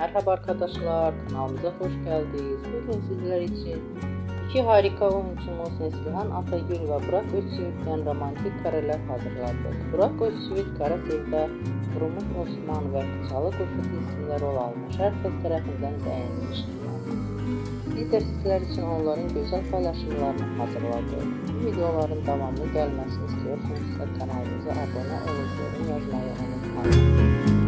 Merhaba arkadaşlar, kanalımıza hoş geldiniz. Bugün sizler için iki harika oyuncumuz Neslihan Atagül ve Burak Özçivit'ten romantik kareler hazırladık. Burak Özçivit Kara Sevda, Durmuş Osman ve Çalı Kuşu dizisinde rol almış. Herkes tarafından beğenilmiştir. Biz de sizler için onların güzel paylaşımlarını hazırladık. Bu videoların devamlı gelmesini istiyorsanız kanalımıza abone olup yorum yazmayı unutmayın.